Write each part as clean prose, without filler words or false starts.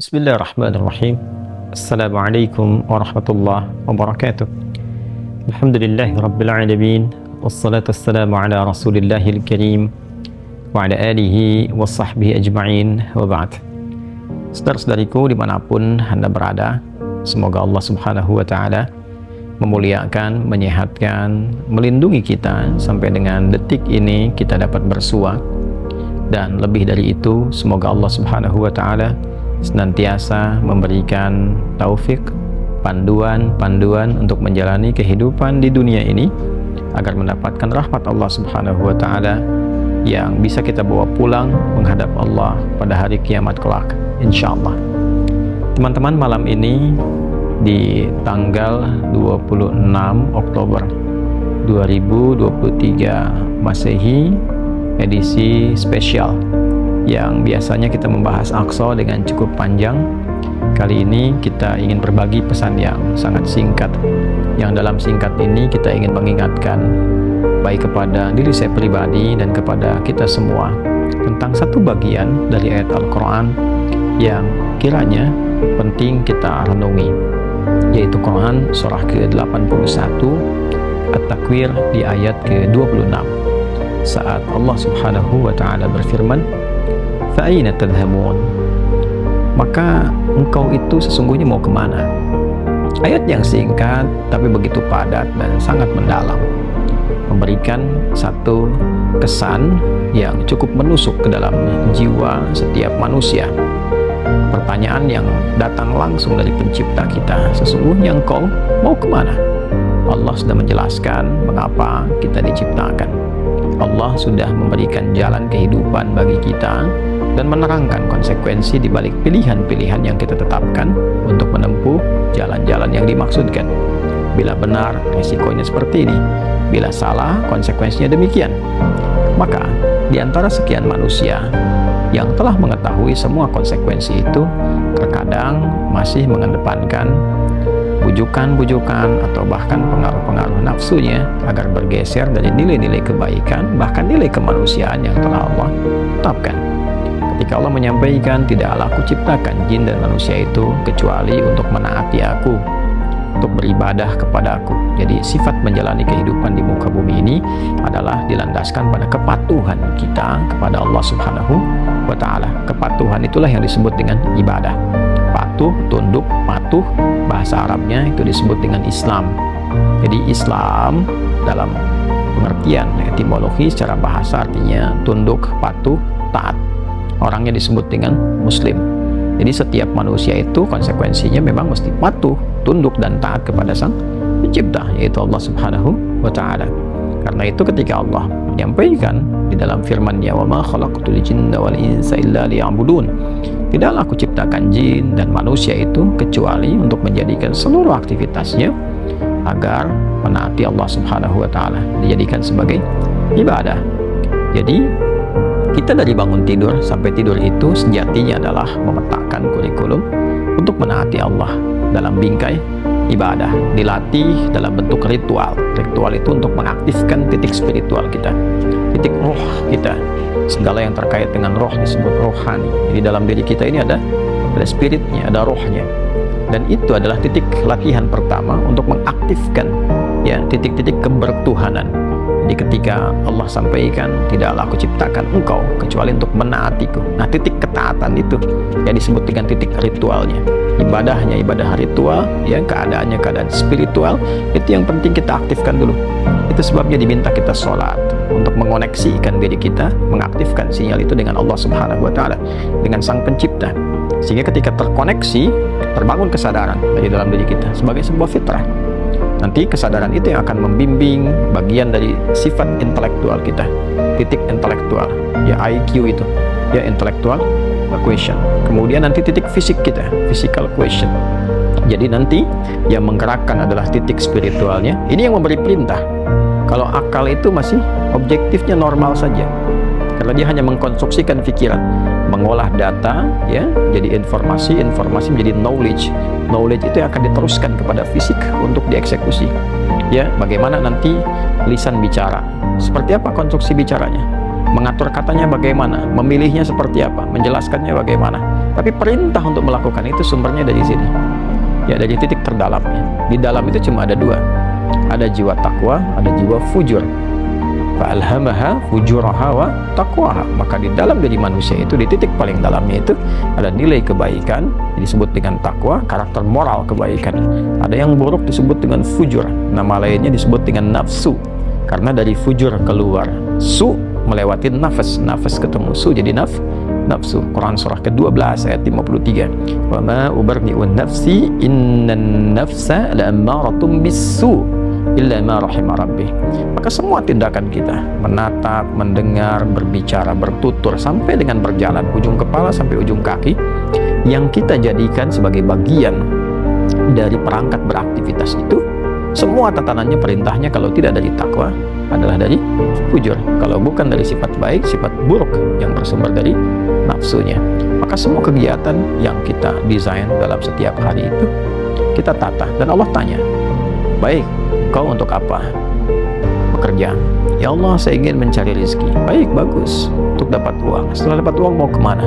Bismillahirrahmanirrahim. Assalamualaikum warahmatullahi wabarakatuh. Alhamdulillahi rabbil alamin. Wassalatu wassalamu ala rasulillahil karim wa ala alihi wa sahbihi ajma'in wa ba'd. Saudara-saudariku dimanapun Anda berada, semoga Allah subhanahu wa ta'ala memuliakan, menyehatkan, melindungi kita sampai dengan detik ini kita dapat bersua. Dan lebih dari itu, semoga Allah subhanahu wa ta'ala senantiasa memberikan taufik, panduan untuk menjalani kehidupan di dunia ini agar mendapatkan rahmat Allah subhanahu wa ta'ala yang bisa kita bawa pulang menghadap Allah pada hari kiamat kelak, insyaallah. Teman-teman, malam ini di tanggal 26 Oktober 2023 Masehi, edisi spesial yang biasanya kita membahas Aqsa dengan cukup panjang. Kali ini kita ingin berbagi pesan yang sangat singkat, yang dalam singkat ini kita ingin mengingatkan baik kepada diri saya pribadi dan kepada kita semua tentang satu bagian dari ayat Al-Quran yang kiranya penting kita renungi, yaitu Quran surah ke-81 At-Takwir di ayat ke-26, saat Allah subhanahu wa ta'ala berfirman, "Fa'aina tadhhamun?" Maka engkau itu sesungguhnya mau kemana? Ayat yang singkat tapi begitu padat dan sangat mendalam, memberikan satu kesan yang cukup menusuk ke dalam jiwa setiap manusia. Pertanyaan yang datang langsung dari pencipta kita, sesungguhnya engkau mau kemana? Allah sudah menjelaskan mengapa kita diciptakan. Allah sudah memberikan jalan kehidupan bagi kita dan menerangkan konsekuensi di balik pilihan-pilihan yang kita tetapkan untuk menempuh jalan-jalan yang dimaksudkan. Bila benar, resikonya seperti ini. Bila salah, konsekuensinya demikian. Maka, di antara sekian manusia yang telah mengetahui semua konsekuensi itu, terkadang masih mengedepankan bujukan-bujukan atau bahkan pengaruh-pengaruh nafsunya agar bergeser dari nilai-nilai kebaikan, bahkan nilai kemanusiaan yang telah Allah tetapkan. Ketika Allah menyampaikan, "Tidaklah aku ciptakan jin dan manusia itu kecuali untuk menaati aku, untuk beribadah kepada aku." Jadi sifat menjalani kehidupan di muka bumi ini adalah dilandaskan pada kepatuhan kita kepada Allah subhanahu wa ta'ala. Kepatuhan itulah yang disebut dengan ibadah. Patuh, tunduk, patuh, bahasa Arabnya itu disebut dengan Islam. Jadi Islam dalam pengertian etimologi secara bahasa artinya tunduk, patuh, taat. Orangnya disebut dengan Muslim. Jadi setiap manusia itu konsekuensinya memang mesti patuh, tunduk dan taat kepada Sang Pencipta, yaitu Allah subhanahu wa ta'ala. Karena itu ketika Allah menyampaikan di dalam firman-Nya, "Wa ma khalaqtul jinna wal insa illa liya'budun." Tidaklah aku ciptakan jin dan manusia itu kecuali untuk menjadikan seluruh aktivitasnya agar menaati Allah subhanahu wa ta'ala, dijadikan sebagai ibadah. Jadi kita dari bangun tidur sampai tidur itu sejatinya adalah memetakan kurikulum untuk menaati Allah dalam bingkai ibadah, dilatih dalam bentuk ritual. Ritual itu untuk mengaktifkan titik spiritual kita, titik roh kita. Segala yang terkait dengan roh disebut rohani. Jadi dalam diri kita ini ada spiritnya, ada rohnya. Dan itu adalah titik latihan pertama untuk mengaktifkan ya titik-titik kebertuhanan. Jadi ketika Allah sampaikan, "Tidaklah aku ciptakan engkau kecuali untuk menaatiku." Nah, titik ketaatan itu yang disebut dengan titik ritualnya. Ibadahnya ibadah ritual, ya keadaannya keadaan spiritual, itu yang penting kita aktifkan dulu. Itu sebabnya diminta kita sholat untuk mengoneksikan diri kita, mengaktifkan sinyal itu dengan Allah subhanahu wa ta'ala, dengan Sang Pencipta. Sehingga ketika terkoneksi, terbangun kesadaran dari dalam diri kita sebagai sebuah fitrah. Nanti kesadaran itu yang akan membimbing bagian dari sifat intelektual kita, titik intelektual, ya IQ itu, ya intellectual question. Kemudian nanti titik fisik kita, physical question. Jadi nanti yang menggerakkan adalah titik spiritualnya. Ini yang memberi perintah. Kalau akal itu masih objektifnya normal saja, karena dia hanya mengkonstruksikan pikiran, mengolah data, ya, jadi informasi menjadi knowledge itu yang akan diteruskan kepada fisik untuk dieksekusi. Ya, bagaimana nanti lisan bicara, seperti apa konstruksi bicaranya, mengatur katanya bagaimana, memilihnya seperti apa, menjelaskannya bagaimana. Tapi perintah untuk melakukan itu sumbernya dari sini. Ya, dari titik terdalamnya. Di dalam itu cuma ada dua. Ada jiwa takwa, ada jiwa fujur. Fa'alhamaha fujuraha wa taqwaha. Maka di dalam diri manusia itu, di titik paling dalamnya itu ada nilai kebaikan, disebut dengan takwa, karakter moral kebaikan. Ada yang buruk disebut dengan fujur. Nama lainnya disebut dengan nafsu. Karena dari fujur keluar su, melewati nafas, nafas ketemu su jadi nafsu. Quran surah ke-12 ayat 53. Wa ma ubarni'un nafsi innan nafsa la'ammaratum bis-su illa ma rahima rabbih. Maka semua tindakan kita, menatap, mendengar, berbicara, bertutur, sampai dengan berjalan ujung kepala sampai ujung kaki, yang kita jadikan sebagai bagian dari perangkat beraktivitas itu, semua tatanannya, perintahnya kalau tidak dari takwa adalah dari fujur. Kalau bukan dari sifat baik, sifat buruk yang bersumber dari nafsunya. Maka semua kegiatan yang kita desain dalam setiap hari itu kita tata, dan Allah tanya, baik, kau untuk apa bekerja? Ya Allah, saya ingin mencari rezeki. Baik, bagus, untuk dapat uang. Setelah dapat uang mau kemana?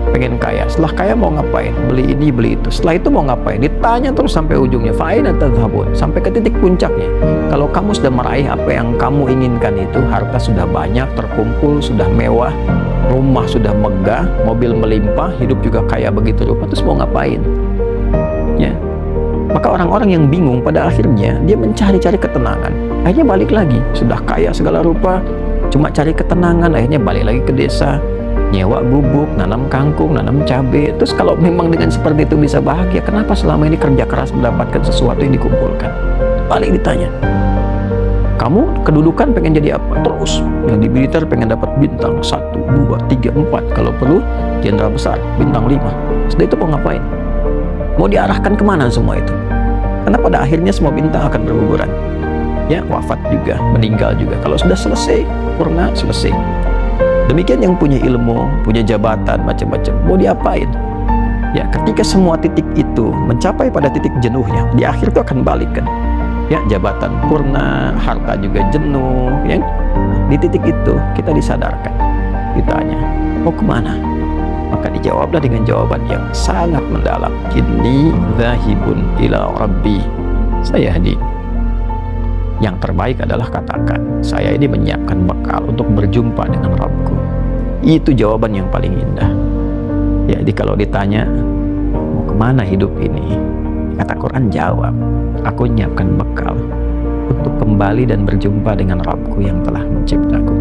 Pengen kaya. Setelah kaya mau ngapain? Beli ini, beli itu. Setelah itu mau ngapain? Ditanya terus sampai ujungnya. Fa'aina tadhhabun, sampai ke titik puncaknya. Kalau kamu sudah meraih apa yang kamu inginkan itu, harta sudah banyak terkumpul, sudah mewah, rumah sudah megah, mobil melimpah, hidup juga kaya begitu rupa, terus mau ngapain? Ya. Maka orang-orang yang bingung pada akhirnya dia mencari-cari ketenangan. Akhirnya balik lagi, sudah kaya segala rupa, cuma cari ketenangan, akhirnya balik lagi ke desa, nyewa gubuk, nanam kangkung, nanam cabai. Terus kalau memang dengan seperti itu bisa bahagia, kenapa selama ini kerja keras mendapatkan sesuatu yang dikumpulkan? Balik ditanya, kamu kedudukan pengen jadi apa? Terus yang di militer pengen dapat bintang 1, 2, 3, 4, kalau perlu jenderal besar, bintang 5. Setelah itu mau ngapain? Mau diarahkan kemana semua itu? Karena pada akhirnya semua bintang akan berguguran. Ya, wafat juga, meninggal juga. Kalau sudah selesai, purna, selesai. Demikian yang punya ilmu, punya jabatan, macam-macam. Mau diapain? Ya, ketika semua titik itu mencapai pada titik jenuhnya, di akhir itu akan balik kan. Ya, jabatan purna, harta juga jenuh. Ya, di titik itu kita disadarkan, ditanya, mau kemana? Maka dijawablah dengan jawaban yang sangat mendalam. Inni dzahibun ila rabbi sayahdi. Yang terbaik adalah katakan, saya ini menyiapkan bekal untuk berjumpa dengan Rabbku. Itu jawaban yang paling indah. Ya, jadi kalau ditanya mau kemana hidup ini, kata Quran jawab, aku menyiapkan bekal untuk kembali dan berjumpa dengan Rabbku yang telah menciptaku.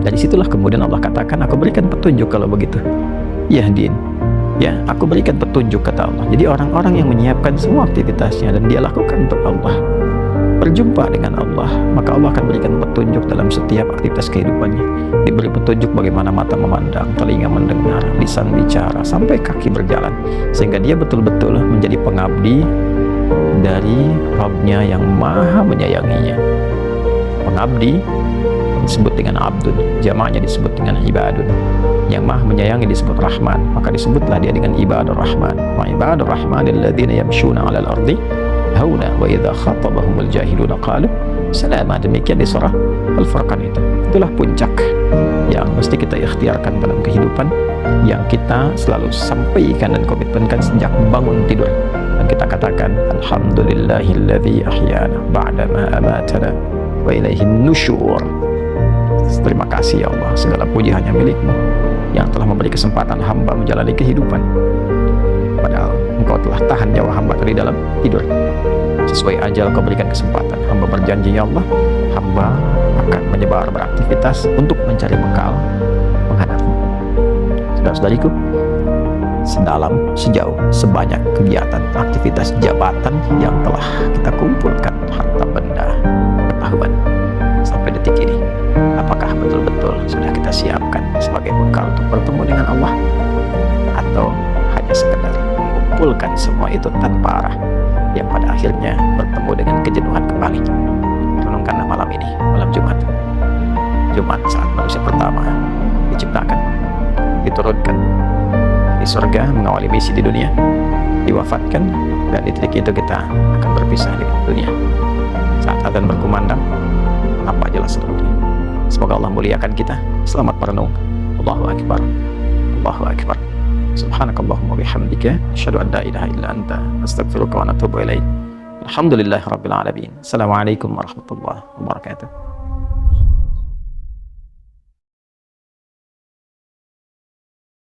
Dari situlah kemudian Allah katakan, aku berikan petunjuk kalau begitu. Yahdin, ya, aku berikan petunjuk, kata Allah. Jadi orang-orang yang menyiapkan semua aktivitasnya dan dia lakukan untuk Allah, berjumpa dengan Allah, maka Allah akan berikan petunjuk dalam setiap aktivitas kehidupannya. Diberi petunjuk bagaimana mata memandang, telinga mendengar, lisan bicara, sampai kaki berjalan, sehingga dia betul-betul menjadi pengabdi dari Rabb-Nya yang maha menyayanginya. Pengabdi disebut dengan abdun, jamaknya disebut dengan ibadun. Yang maha menyayangi disebut Rahman, maka disebutlah dia dengan ibadur Rahman. Wa ibadur Rahmanil ladzina yamshuna 'alal ardi hauna wa idza khatabahumul jahiluna qalu salama. Demikian di surah Al-Furqan itu. Itulah puncak yang mesti kita ikhtiarkan dalam kehidupan, yang kita selalu sampaikan dan komitmenkan sejak bangun tidur. Dan kita katakan, alhamdulillahilladzi ahyana ba'da ma amatana wa ilaihin nusyur. Terima kasih ya Allah, segala puji hanya milik-Mu yang telah memberi kesempatan hamba menjalani kehidupan, padahal Engkau telah tahan nyawa hamba dari dalam tidur. Sesuai ajal Kau berikan kesempatan, hamba berjanji ya Allah, hamba akan menyebar beraktivitas untuk mencari bekal menghadap-Mu. Saudara-saudariku, sedalam, sejauh, sebanyak kegiatan, aktivitas, jabatan yang telah kita kumpulkan, harta benda, pengetahuan, sampai detik ini, apakah betul-betul sudah kita siapkan sebagai bekal untuk bertemu dengan Allah, atau hanya sekedar mengumpulkan semua itu tanpa arah, yang pada akhirnya bertemu dengan kejenuhan kembali? Renungkanlah malam ini, malam Jumat saat manusia pertama diciptakan, diturunkan di surga mengawali misi di dunia, diwafatkan, dan di titik itu kita akan berpisah dengan dunia. Saat adzan berkumandang, apa jelas seluruhnya. Semoga Allah muliakan kita. Selamat merenung. Allahu Akbar. Allahu Akbar. Subhanakallahumma bihamdika asyhadu an la ilaha illa anta astaghfiruka wa atubu ilaik. Alhamdulillahirabbil alamin. Assalamualaikum warahmatullahi wabarakatuh.